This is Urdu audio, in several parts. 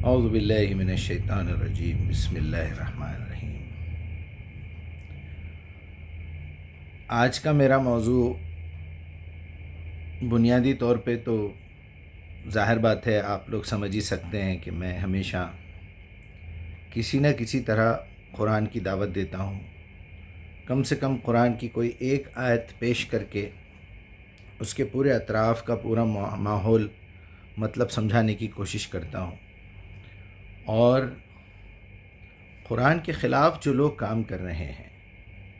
اعوذ باللہ من الشیطان الرجیم، بسم اللہ الرحمن الرحیم۔ آج کا میرا موضوع بنیادی طور پہ تو ظاہر بات ہے، آپ لوگ سمجھ ہی سکتے ہیں کہ میں ہمیشہ کسی نہ کسی طرح قرآن کی دعوت دیتا ہوں۔ کم سے کم قرآن کی کوئی ایک آیت پیش کر کے اس کے پورے اطراف کا پورا ماحول مطلب سمجھانے کی کوشش کرتا ہوں۔ اور قرآن کے خلاف جو لوگ کام کر رہے ہیں،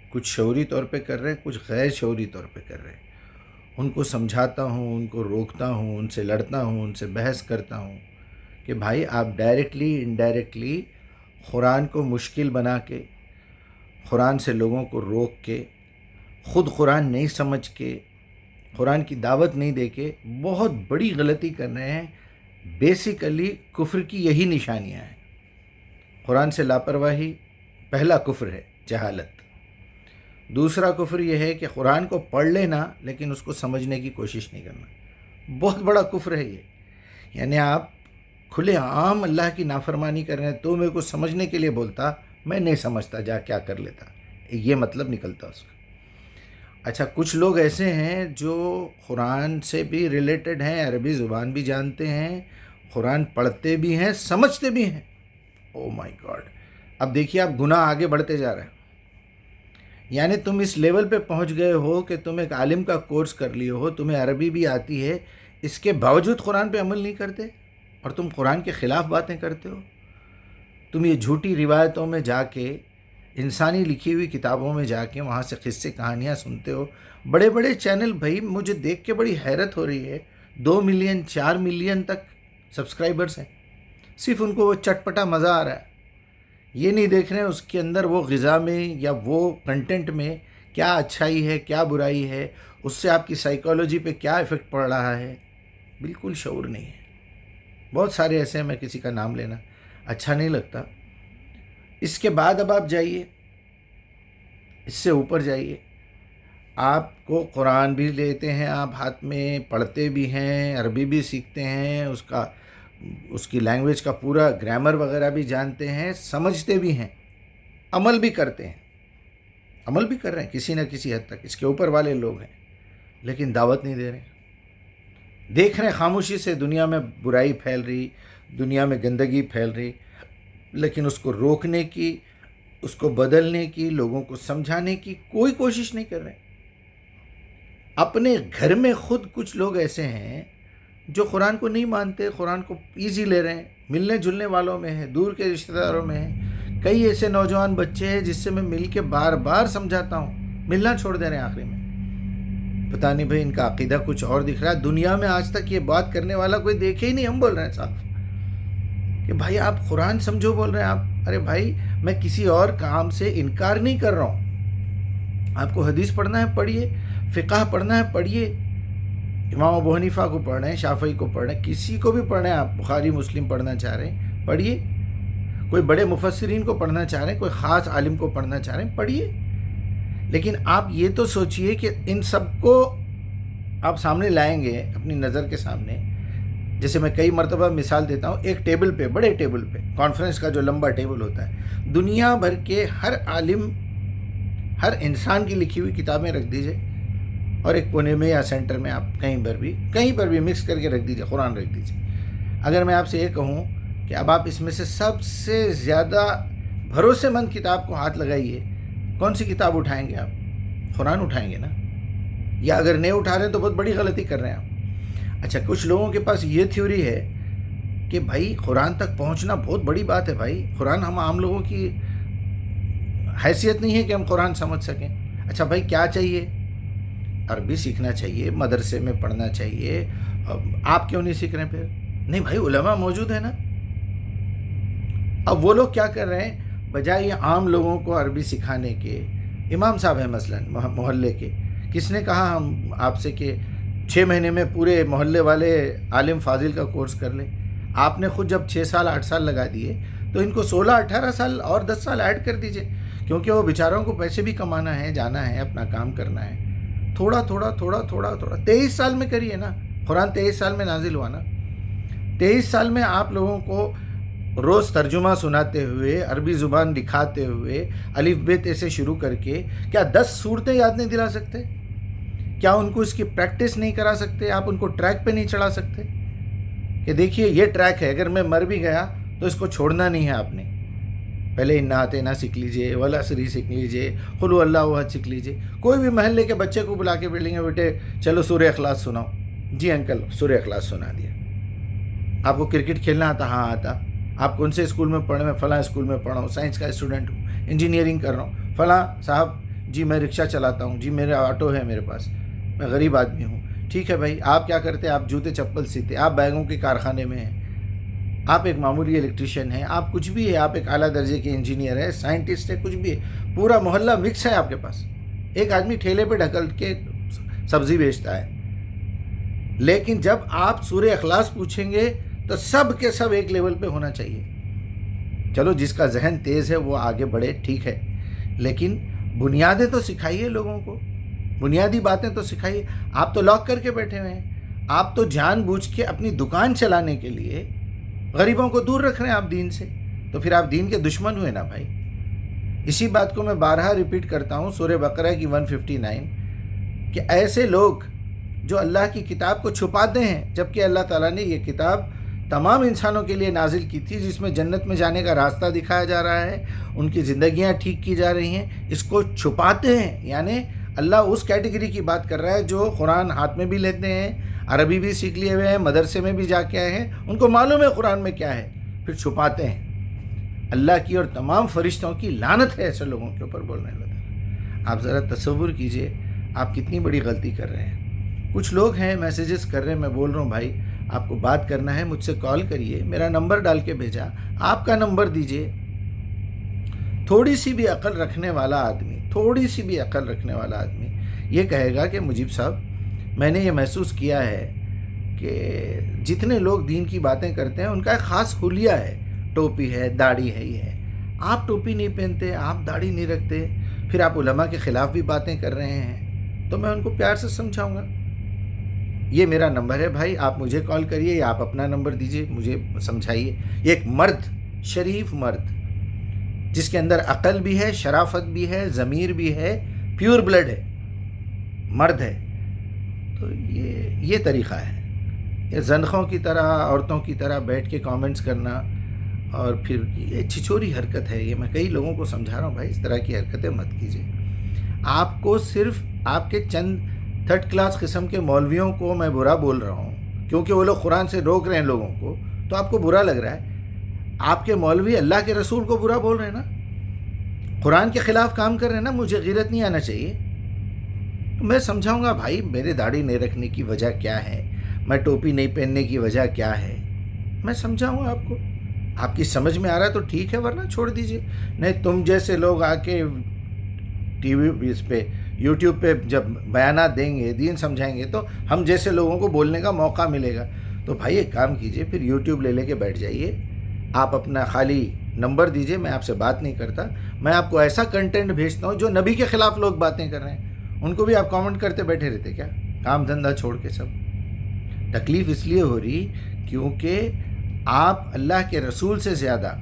کچھ شعوری طور پہ کر رہے ہیں، کچھ غیر شعوری طور پہ کر رہے ہیں، ان کو سمجھاتا ہوں، ان کو روکتا ہوں، ان سے لڑتا ہوں، ان سے بحث کرتا ہوں کہ بھائی آپ ڈائریکٹلی انڈائریکٹلی قرآن کو مشکل بنا کے، قرآن سے لوگوں کو روک کے، خود قرآن نہیں سمجھ کے، قرآن کی دعوت نہیں دے کے بہت بڑی غلطی کر رہے ہیں۔ بیسیکلی کفر کی یہی نشانیاں ہیں۔ قرآن سے لاپرواہی پہلا کفر ہے، جہالت۔ دوسرا کفر یہ ہے کہ قرآن کو پڑھ لینا لیکن اس کو سمجھنے کی کوشش نہیں کرنا، بہت بڑا کفر ہے یہ۔ یعنی آپ کھلے عام اللہ کی نافرمانی کر رہے ہیں، تو میرے کو سمجھنے کے لیے بولتا، میں نہیں سمجھتا، جا کیا کر لیتا، یہ مطلب نکلتا اس کا۔ اچھا، کچھ لوگ ایسے ہیں جو قرآن سے بھی ریلیٹڈ ہیں، عربی زبان بھی جانتے ہیں، قرآن پڑھتے بھی ہیں، سمجھتے بھی ہیں۔ او مائی گاڈ! اب دیکھیے، آپ گناہ آگے بڑھتے جا رہے ہیں۔ یعنی تم اس لیول پہ پہنچ گئے ہو کہ تم ایک عالم کا کورس کر لیے ہو، تمہیں عربی بھی آتی ہے، اس کے باوجود قرآن پہ عمل نہیں کرتے، اور تم قرآن کے خلاف باتیں کرتے ہو۔ تم یہ جھوٹی روایتوں میں جا کے، انسانی لکھی ہوئی کتابوں میں جا کے وہاں سے قصے کہانیاں سنتے ہو۔ بڑے بڑے چینل، بھائی مجھے دیکھ کے بڑی حیرت ہو رہی ہے، 2 ملین 4 ملین تک سبسکرائبرز ہیں، صرف ان کو وہ چٹپٹا مزہ آ رہا ہے، یہ نہیں دیکھ رہے ہیں اس کے اندر وہ غذا میں یا وہ کنٹینٹ میں کیا اچھائی ہے، کیا برائی ہے، اس سے آپ کی سائیکالوجی پہ کیا ایفیکٹ پڑ رہا ہے۔ بالکل شعور نہیں ہے۔ بہت سارے ایسے ہیں، میں کسی کا نام لینا اچھا نہیں لگتا۔ اس کے بعد اب آپ جائیے، اس سے اوپر جائیے، آپ کو قرآن بھی لیتے ہیں آپ ہاتھ میں، پڑھتے بھی ہیں، عربی بھی سیکھتے ہیں، اس کی لینگویج کا پورا گرامر وغیرہ بھی جانتے ہیں، سمجھتے بھی ہیں، عمل بھی کرتے ہیں، عمل بھی کر رہے ہیں کسی نہ کسی حد تک۔ اس کے اوپر والے لوگ ہیں، لیکن دعوت نہیں دے رہے۔ دیکھ رہے ہیں خاموشی سے دنیا میں برائی پھیل رہی، دنیا میں گندگی پھیل رہی، لیکن اس کو روکنے کی، اس کو بدلنے کی، لوگوں کو سمجھانے کی کوئی کوشش نہیں کر رہے۔ اپنے گھر میں خود کچھ لوگ ایسے ہیں جو قرآن کو نہیں مانتے، قرآن کو ایزی لے رہے ہیں، ملنے جلنے والوں میں ہیں، دور کے رشتہ داروں میں ہیں۔ کئی ایسے نوجوان بچے ہیں جس سے میں مل کے بار بار سمجھاتا ہوں، ملنا چھوڑ دے رہے ہیں آخری میں۔ پتہ نہیں بھائی ان کا عقیدہ کچھ اور دکھ رہا ہے۔ دنیا میں آج تک یہ بات کرنے والا کوئی دیکھے ہی نہیں۔ ہم بول رہے ہیں صاحب کہ بھائی آپ قرآن سمجھو، بول رہے ہیں آپ، ارے بھائی میں کسی اور کام سے انکار نہیں کر رہا ہوں۔ آپ کو حدیث پڑھنا ہے پڑھیے، فقہ پڑھنا ہے پڑھیے، امام ابو حنیفہ کو پڑھ رہے ہیں، شافعی کو پڑھ رہے ہیں، کسی کو بھی پڑھ رہے ہیں، آپ بخاری مسلم پڑھنا چاہ رہے ہیں پڑھیے، کوئی بڑے مفسرین کو پڑھنا چاہ رہے ہیں، کوئی خاص عالم کو پڑھنا چاہ رہے ہیں پڑھیے۔ لیکن آپ یہ تو سوچئے کہ ان سب کو آپ سامنے لائیں گے اپنی نظر کے سامنے۔ جیسے میں کئی مرتبہ مثال دیتا ہوں، ایک ٹیبل پہ، بڑے ٹیبل پہ، کانفرنس کا جو لمبا ٹیبل ہوتا ہے، دنیا بھر کے ہر عالم، ہر انسان کی لکھی ہوئی کتابیں رکھ دیجئے، اور ایک کونے میں یا سینٹر میں آپ کہیں پر بھی مکس کر کے رکھ دیجئے، قرآن رکھ دیجئے۔ اگر میں آپ سے یہ کہوں کہ اب آپ اس میں سے سب سے زیادہ بھروسے مند کتاب کو ہاتھ لگائیے، کون سی کتاب اٹھائیں گے آپ؟ قرآن اٹھائیں گے نا؟ یا اگر نہیں اٹھا رہے ہیں تو بہت بڑی غلطی کر رہے ہیں آپ۔ اچھا، کچھ لوگوں کے پاس یہ تھیوری ہے کہ بھائی قرآن تک پہنچنا بہت بڑی بات ہے، بھائی قرآن ہم عام لوگوں کی حیثیت نہیں ہے کہ ہم قرآن سمجھ سکیں۔ اچھا بھائی، کیا چاہیے؟ عربی سیکھنا چاہیے، مدرسے میں پڑھنا چاہیے۔ آپ کیوں نہیں سیکھ رہے پھر؟ نہیں بھائی، علماء موجود ہیں نا۔ اب وہ لوگ کیا کر رہے ہیں، بجائے عام لوگوں کو عربی سکھانے کے، امام صاحب ہیں مثلا محلے کے، کس نے کہا ہم آپ سے کہ 6 مہینے میں پورے محلے والے عالم فاضل کا کورس کر لیں؟ آپ نے خود جب 6 سال 8 سال لگا دیے تو ان کو 16 18 سال اور 10 سال ایڈ کر دیجئے، کیونکہ وہ بیچاروں کو پیسے بھی کمانا ہے، جانا ہے، اپنا کام کرنا ہے۔ تھوڑا تھوڑا تھوڑا تھوڑا تھوڑا 23 سال میں کریے نا۔ قرآن 23 سال میں نازل ہوا نا۔ 23 سال میں آپ لوگوں کو روز ترجمہ سناتے ہوئے، عربی زبان دکھاتے ہوئے، الف بے تے سے شروع کر کے کیا 10 صورتیں یاد نہیں دلا سکتے؟ کیا ان کو اس کی پریکٹس نہیں کرا سکتے؟ آپ ان کو ٹریک پہ نہیں چڑھا سکتے کہ دیکھیے یہ ٹریک ہے، اگر میں مر بھی گیا تو اس کو چھوڑنا نہیں ہے آپ نے؟ پہلے انا اعطینہ سیکھ لیجئے، والعصر سیکھ لیجئے، قل هو اللہ احد سیکھ لیجئے۔ کوئی بھی محلے کے بچے کو بلا کے بولیں گے بیٹے چلو سورہ اخلاص سناؤ، جی انکل سورہ اخلاص سنا دیا۔ آپ کو کرکٹ کھیلنا آتا؟ ہاں آتا۔ آپ کون سے اسکول میں پڑھے؟ میں فلاں اسکول میں پڑھا ہوں، سائنس کا اسٹوڈنٹ ہوں، انجینئرنگ کر رہا ہوں۔ فلاں صاحب جی میں رکشہ چلاتا ہوں، جی میرا آٹو ہے میرے پاس، میں غریب آدمی ہوں۔ ٹھیک ہے بھائی، آپ کیا کرتے؟ آپ جوتے چپل سیتے، آپ بیگوں کے کارخانے میں ہیں، آپ ایک معمولی الیکٹریشین ہیں، آپ کچھ بھی ہے، آپ ایک اعلیٰ درجے کے انجینئر ہے، سائنٹسٹ ہے، کچھ بھی ہے، پورا محلہ مکس ہے آپ کے پاس۔ ایک آدمی ٹھیلے پہ ڈھکل کے سبزی بیچتا ہے، لیکن جب آپ سورہ اخلاص پوچھیں گے تو سب کے سب ایک لیول پہ ہونا چاہیے۔ چلو جس کا ذہن تیز ہے وہ آگے بڑھے، ٹھیک ہے، لیکن بنیادیں تو سکھائیے لوگوں کو، بنیادی باتیں تو سکھائیے۔ آپ تو لاک کر کے بیٹھے ہوئے ہیں، آپ تو جان بوجھ کے اپنی دکان چلانے کے لیے غریبوں کو دور رکھ رہے ہیں آپ دین سے، تو پھر آپ دین کے دشمن ہوئے نا بھائی۔ اسی بات کو میں بارہا ریپیٹ کرتا ہوں، سورہ بقرہ کی 159، کہ ایسے لوگ جو اللہ کی کتاب کو چھپاتے ہیں، جبکہ اللہ تعالیٰ نے یہ کتاب تمام انسانوں کے لیے نازل کی تھی، جس میں جنت میں جانے کا راستہ دکھایا جا رہا ہے، ان کی زندگیاں ٹھیک کی جا رہی ہیں، اس کو چھپاتے ہیں۔ یعنی اللہ اس کیٹیگری کی بات کر رہا ہے جو قرآن ہاتھ میں بھی لیتے ہیں، عربی بھی سیکھ لیے ہوئے ہیں، مدرسے میں بھی جا کے آئے ہیں، ان کو معلوم ہے قرآن میں کیا ہے، پھر چھپاتے ہیں۔ اللہ کی اور تمام فرشتوں کی لعنت ہے ایسے لوگوں کے اوپر بولنے لگا۔ آپ ذرا تصور کیجئے آپ کتنی بڑی غلطی کر رہے ہیں۔ کچھ لوگ ہیں میسیجز کر رہے ہیں، میں بول رہا ہوں بھائی آپ کو بات کرنا ہے مجھ سے کال کریے، میرا نمبر ڈال کے بھیجا، آپ کا نمبر دیجئے۔ تھوڑی سی بھی عقل رکھنے والا آدمی، تھوڑی سی بھی عقل رکھنے والا آدمی یہ کہے گا کہ مجیب صاحب میں نے یہ محسوس کیا ہے کہ جتنے لوگ دین کی باتیں کرتے ہیں ان کا ایک خاص حلیہ ہے، ٹوپی ہے، داڑھی ہے، یہ ہے، آپ ٹوپی نہیں پہنتے، آپ داڑھی نہیں رکھتے، پھر آپ علماء کے خلاف بھی باتیں کر رہے ہیں، تو میں ان کو پیار سے سمجھاؤں گا۔ یہ میرا نمبر ہے بھائی، آپ مجھے کال کریے یا آپ اپنا نمبر دیجئے، مجھے سمجھائیے۔ یہ ایک مرد، شریف مرد، جس کے اندر عقل بھی ہے، شرافت بھی ہے، ضمیر بھی ہے، پیور بلڈ ہے، مرد ہے، تو یہ طریقہ ہے۔ یہ زنخوں کی طرح، عورتوں کی طرح بیٹھ کے کامنٹس کرنا، اور پھر یہ چھچوری حرکت ہے۔ یہ میں کئی لوگوں کو سمجھا رہا ہوں بھائی اس طرح کی حرکتیں مت کیجیے۔ آپ کو صرف آپ کے چند تھرڈ کلاس قسم کے مولویوں کو میں برا بول رہا ہوں کیونکہ وہ لوگ قرآن سے روک رہے ہیں لوگوں کو، تو آپ کو برا لگ رہا ہے۔ آپ کے مولوی اللہ کے رسول کو برا بول رہے ہیں نا، قرآن کے خلاف کام کر رہے ہیں نا، مجھے غیرت نہیں آنا چاہیے؟ تو میں سمجھاؤں گا بھائی میرے داڑھی نہیں رکھنے کی وجہ کیا ہے، میں ٹوپی نہیں پہننے کی وجہ کیا ہے، میں سمجھاؤں گا آپ کو۔ آپ کی سمجھ میں آ رہا ہے تو ٹھیک ہے، ورنہ چھوڑ دیجئے۔ نہیں تم جیسے لوگ آ کے ٹی وی اس پہ یوٹیوب پہ جب بیانات دیں گے، دین سمجھائیں گے، تو ہم جیسے لوگوں کو بولنے کا موقع ملے گا۔ تو بھائی ایک کام کیجئے، پھر یوٹیوب لے کے بیٹھ جائیے، آپ اپنا خالی نمبر دیجئے، میں آپ سے بات نہیں کرتا، میں آپ کو ایسا کنٹینٹ بھیجتا ہوں جو نبی کے خلاف لوگ باتیں کر رہے ہیں، ان کو بھی آپ کامنٹ کرتے بیٹھے رہتے کیا؟ کام دھندہ چھوڑ کے سب۔ تکلیف اس لیے ہو رہی کیونکہ آپ اللہ کے رسول سے زیادہ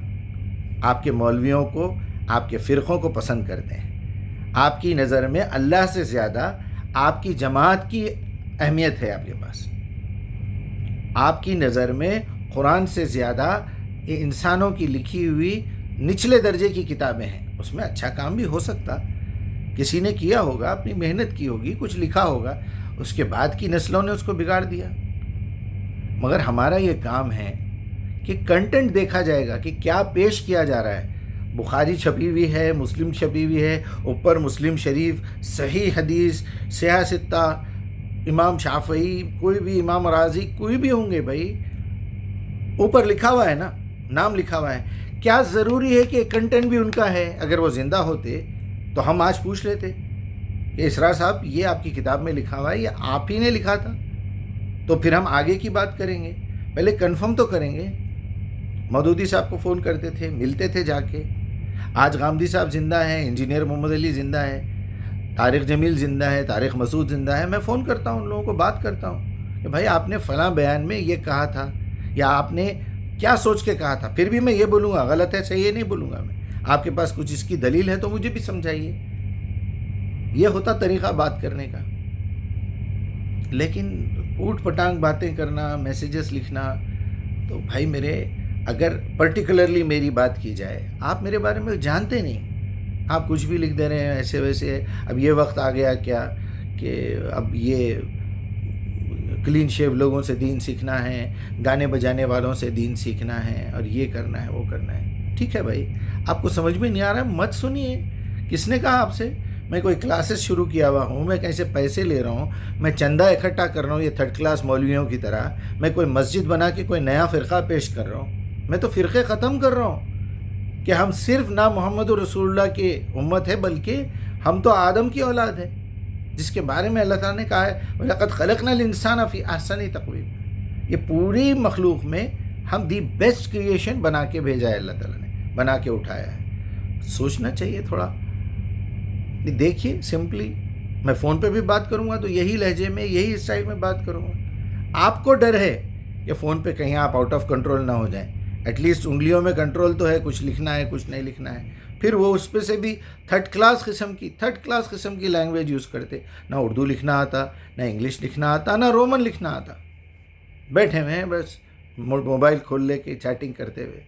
آپ کے مولویوں کو، آپ کے فرقوں کو پسند کرتے ہیں۔ آپ کی نظر میں اللہ سے زیادہ آپ کی جماعت کی اہمیت ہے آپ کے پاس۔ آپ کی نظر میں قرآن سے زیادہ انسانوں کی لکھی ہوئی نچلے درجے کی کتابیں ہیں۔ اس میں اچھا کام بھی ہو سکتا، کسی نے کیا ہوگا، اپنی محنت کی ہوگی، کچھ لکھا ہوگا، اس کے بعد کی نسلوں نے اس کو بگاڑ دیا۔ مگر ہمارا یہ کام ہے کہ کنٹینٹ دیکھا جائے گا کہ کیا پیش کیا جا رہا ہے۔ بخاری چھپی ہوئی ہے، مسلم چھپی ہوئی ہے، اوپر مسلم شریف، صحیح حدیث، سیاہ ستہ، امام شافعی، کوئی بھی امام رازی، کوئی بھی ہوں گے بھائی، اوپر لکھا ہوا ہے نا، نام لکھا ہوا ہے۔ کیا ضروری ہے کہ کنٹینٹ بھی ان کا ہے؟ اگر وہ زندہ ہوتے تو ہم آج پوچھ لیتے کہ اسرار صاحب یہ آپ کی کتاب میں لکھا ہوا ہے، یہ آپ ہی نے لکھا تھا؟ تو پھر ہم آگے کی بات کریں گے، پہلے کنفرم تو کریں گے۔ مودودی صاحب کو فون کرتے تھے، ملتے تھے جا کے۔ آج غامدی صاحب زندہ ہیں، انجینئر محمد علی زندہ ہے، طارق جمیل زندہ ہے، طارق مسعود زندہ ہے۔ میں فون کرتا ہوں ان لوگوں کو، بات کرتا ہوں کہ بھائی آپ نے فلاں بیان میں یہ کہا تھا، یا آپ نے کیا سوچ کے کہا تھا. پھر بھی میں یہ بولوں گا غلط ہے صحیح ہے نہیں بولوں گا میں. آپ کے پاس کچھ اس کی دلیل ہے تو مجھے بھی سمجھائیے. یہ ہوتا طریقہ بات کرنے کا. لیکن اوٹ پٹانگ باتیں کرنا, میسیجز لکھنا, تو بھائی میرے اگر پرٹیکولرلی میری بات کی جائے, آپ میرے بارے میں جانتے نہیں, آپ کچھ بھی لکھ دے رہے ہیں ایسے ویسے. اب یہ وقت آ گیا کیا کہ اب یہ کلین شیو لوگوں سے دین سیکھنا ہے, گانے بجانے والوں سے دین سیکھنا ہے, اور یہ کرنا ہے وہ کرنا ہے. ٹھیک ہے بھائی, آپ کو سمجھ میں نہیں آ رہا مت سنیے. کس نے کہا آپ سے میں کوئی کلاسز شروع کیا ہوا ہوں, میں کہیں سے پیسے لے رہا ہوں, میں چندہ اکٹھا کر رہا ہوں یہ تھرڈ کلاس مولویوں کی طرح, میں کوئی مسجد بنا کے کوئی نیا فرقہ پیش کر رہا ہوں. میں تو فرقے ختم کر رہا ہوں کہ ہم صرف نہ محمد رسول اللہ کی امت ہے بلکہ ہم تو آدم کی اولاد ہے, جس کے بارے میں اللہ تعالیٰ نے کہا ہے وَلَقَدْ خَلَقْنَا الْإِنسَانَ فِي أَحْسَنِ تَقْوِيمٍ. یہ پوری مخلوق میں ہم دی بیسٹ کریشن بنا کے بھیجا ہے, اللہ تعالیٰ نے بنا کے اٹھایا ہے. سوچنا چاہیے تھوڑا. دیکھیے سمپلی میں فون پہ بھی بات کروں گا تو یہی لہجے میں یہی اسٹائل میں بات کروں گا. آپ کو ڈر ہے کہ فون پہ کہیں آپ آؤٹ آف کنٹرول نہ ہو جائیں. ایٹ لیسٹ انگلیوں میں کنٹرول تو ہے, کچھ لکھنا ہے کچھ نہیں لکھنا ہے. پھر وہ اس پہ سے بھی تھرڈ کلاس قسم کی لینگویج یوز کرتے. نہ اردو لکھنا آتا, نہ انگلش لکھنا آتا, نہ رومن لکھنا آتا. بیٹھے ہوئے ہیں بس موبائل کھول لے کے چیٹنگ کرتے ہوئے.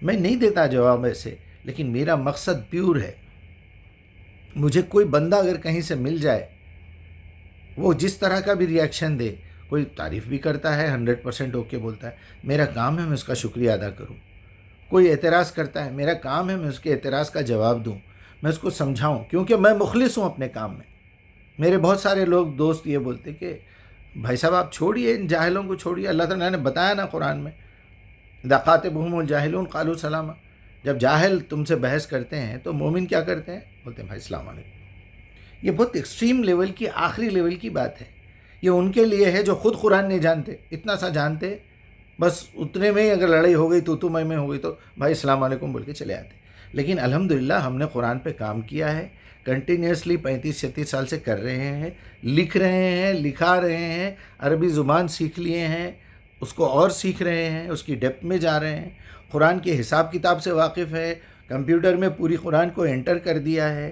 میں نہیں دیتا جواب ایسے, لیکن میرا مقصد پیور ہے. مجھے کوئی بندہ اگر کہیں سے مل جائے, وہ جس طرح کا بھی ریاکشن دے, کوئی تعریف بھی کرتا ہے 100% اوکے بولتا ہے, میرا کام ہے میں اس کا شکریہ ادا کروں. کوئی اعتراض کرتا ہے, میرا کام ہے میں اس کے اعتراض کا جواب دوں, میں اس کو سمجھاؤں, کیونکہ میں مخلص ہوں اپنے کام میں. میرے بہت سارے لوگ دوست یہ بولتے کہ بھائی صاحب آپ چھوڑیے ان جاہلوں کو چھوڑیے. اللہ تعالیٰ نے بتایا نا قرآن میں اذا خاطبهم الجاہلون قالوا سلاما. جب جاہل تم سے بحث کرتے ہیں تو مومن کیا کرتے ہیں, بولتے ہیں بھائی السلام علیکم. یہ بہت ایکسٹریم لیول کی آخری لیول کی بات ہے. یہ ان کے لیے ہے جو خود قرآن نہیں جانتے, اتنا سا جانتے, بس اتنے میں ہی اگر لڑائی ہو گئی تو میں ہو گئی تو بھائی السلام علیکم بول کے چلے آتے. لیکن الحمدللہ ہم نے قرآن پہ کام کیا ہے, کنٹینیوسلی 35-36 سال سے کر رہے ہیں, لکھ رہے ہیں, لکھا رہے ہیں, عربی زبان سیکھ لیے ہیں, اس کو اور سیکھ رہے ہیں, اس کی ڈیپتھ میں جا رہے ہیں, قرآن کے حساب کتاب سے واقف ہے, کمپیوٹر میں پوری قرآن کو انٹر کر دیا ہے,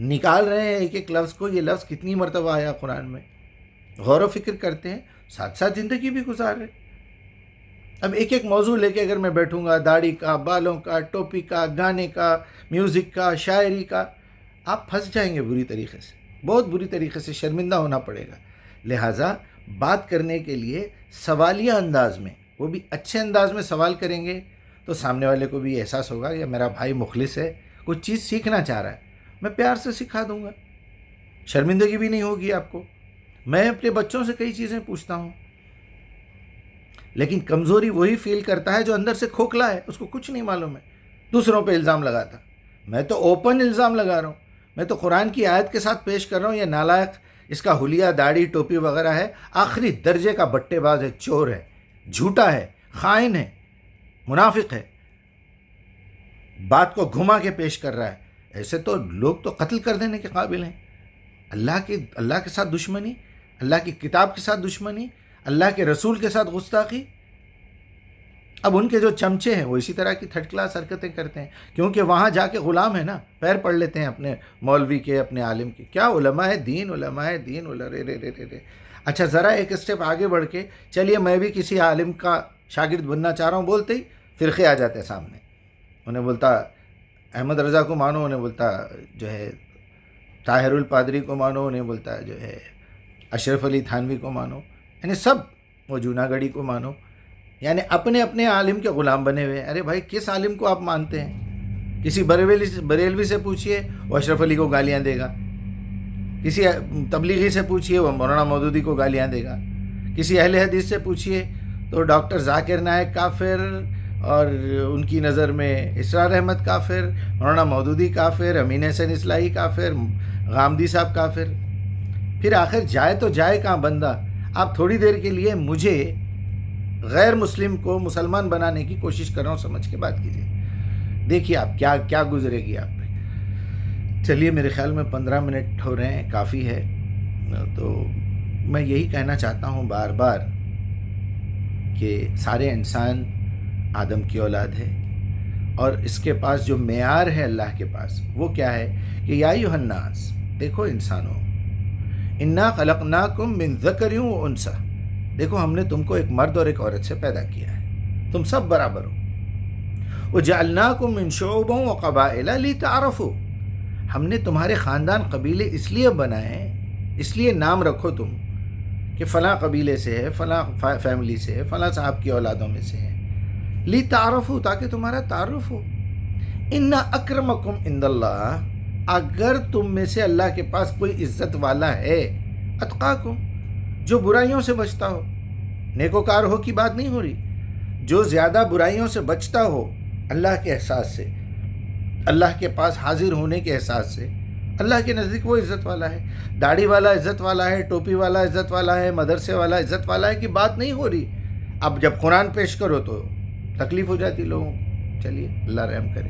نکال رہے ہیں ایک ایک لفظ کو, یہ لفظ کتنی مرتبہ آیا قرآن میں, غور و فکر کرتے ہیں, ساتھ ساتھ زندگی بھی گزار رہے. اب ایک ایک موضوع لے کے اگر میں بیٹھوں گا, داڑھی کا, بالوں کا, ٹوپی کا, گانے کا, میوزک کا, شاعری کا, آپ پھنس جائیں گے بری طریقے سے, بہت بری طریقے سے شرمندہ ہونا پڑے گا. لہٰذا بات کرنے کے لیے سوالیہ انداز میں, وہ بھی اچھے انداز میں سوال کریں گے تو سامنے والے کو بھی احساس ہوگا کہ میرا بھائی مخلص ہے, کچھ چیز سیکھنا چاہ رہا ہے, میں پیار سے سکھا دوں گا, شرمندگی بھی نہیں ہوگی آپ کو. میں اپنے بچوں سے کئی چیزیں پوچھتا ہوں, لیکن کمزوری وہی فیل کرتا ہے جو اندر سے کھوکھلا ہے, اس کو کچھ نہیں معلوم ہے, دوسروں پہ الزام لگاتا. میں تو اوپن الزام لگا رہا ہوں, میں تو قرآن کی آیت کے ساتھ پیش کر رہا ہوں, یہ نالائق, اس کا حلیہ داڑھی ٹوپی وغیرہ ہے, آخری درجے کا بٹے باز ہے, چور ہے, جھوٹا ہے, خائن ہے, منافق ہے, بات کو گھما کے پیش کر رہا ہے. ایسے تو لوگ تو قتل کر دینے کے قابل ہیں. اللہ کے ساتھ دشمنی, اللہ کی کتاب کے ساتھ دشمنی, اللہ کے رسول کے ساتھ گستاخی. اب ان کے جو چمچے ہیں وہ اسی طرح کی تھرڈ کلاس حرکتیں کرتے ہیں, کیونکہ وہاں جا کے غلام ہے نا, پیر پڑھ لیتے ہیں اپنے مولوی کے, اپنے عالم کے. کیا علماء دین, علماء دین, رے. اچھا ذرا ایک اسٹیپ آگے بڑھ کے چلیے میں بھی کسی عالم کا شاگرد بننا چاہ رہا ہوں, بولتے ہی فرقے آ جاتے ہیں سامنے. انہیں بولتا احمد رضا کو مانو, انہیں بولتا جو ہے طاہر الپادری کو مانو, انہیں بولتا جو ہے اشرف علی تھانوی کو مانو, یعنی سب, وہ جوناگڑھی کو مانو, یعنی اپنے اپنے عالم کے غلام بنے ہوئے. ارے بھائی کس عالم کو آپ مانتے ہیں؟ کسی بریلوی سے پوچھئے وہ اشرف علی کو گالیاں دے گا, کسی تبلیغی سے پوچھئے وہ مولانا مودودی کو گالیاں دے گا, کسی اہل حدیث سے پوچھئے تو ڈاکٹر ذاکر نائک کافر, اور ان کی نظر میں اسرار احمد کافر, مولانا مودودی کافر, امین حسین اصلاحی کافر, غامدی صاحب کافر. پھر آخر جائے تو جائے کہاں بندہ؟ آپ تھوڑی دیر کے لیے مجھے غیر مسلم کو مسلمان بنانے کی کوشش کر رہا ہوں, سمجھ کے بات کیجیے. دیکھیے آپ کیا گزرے گی آپ پہ. چلیے میرے خیال میں 15 منٹ ہو رہے ہیں, کافی ہے. تو میں یہی کہنا چاہتا ہوں بار بار کہ سارے انسان آدم کی اولاد ہے، اور اس کے پاس جو معیار ہے اللہ کے پاس وہ کیا ہے کہ یا ایھا الناس، دیکھو انسانوں، انا خلقناکم من ذکر و انثی، دیکھو ہم نے تم کو ایک مرد اور ایک عورت سے پیدا کیا ہے، تم سب برابر ہو۔ وجعلناکم من شعوبا وقبائل لتعارفوا، ہم نے تمہارے خاندان قبیلے اس لیے بنائے، اس لیے نام رکھو تم کہ فلاں قبیلے سے ہے، فلاں فیملی سے ہے، فلاں صاحب کی اولادوں میں سے ہے، لتعارفوا، تاکہ تمہارا تعارف ہو۔ ان اکرمکم عند اللہ، اگر تم میں سے اللہ کے پاس کوئی عزت والا ہے، اتقاکم، جو برائیوں سے بچتا ہو، نیکوکار ہو کی بات نہیں ہو رہی، جو زیادہ برائیوں سے بچتا ہو اللہ کے احساس سے، اللہ کے پاس حاضر ہونے کے احساس سے، اللہ کے نزدیک وہ عزت والا ہے۔ داڑھی والا عزت والا ہے، ٹوپی والا عزت والا ہے، مدرسے والا عزت والا ہے کی بات نہیں ہو رہی۔ اب جب قرآن پیش کرو تو تکلیف ہو جاتی لوگوں کو۔ چلیے اللہ رحم کرے۔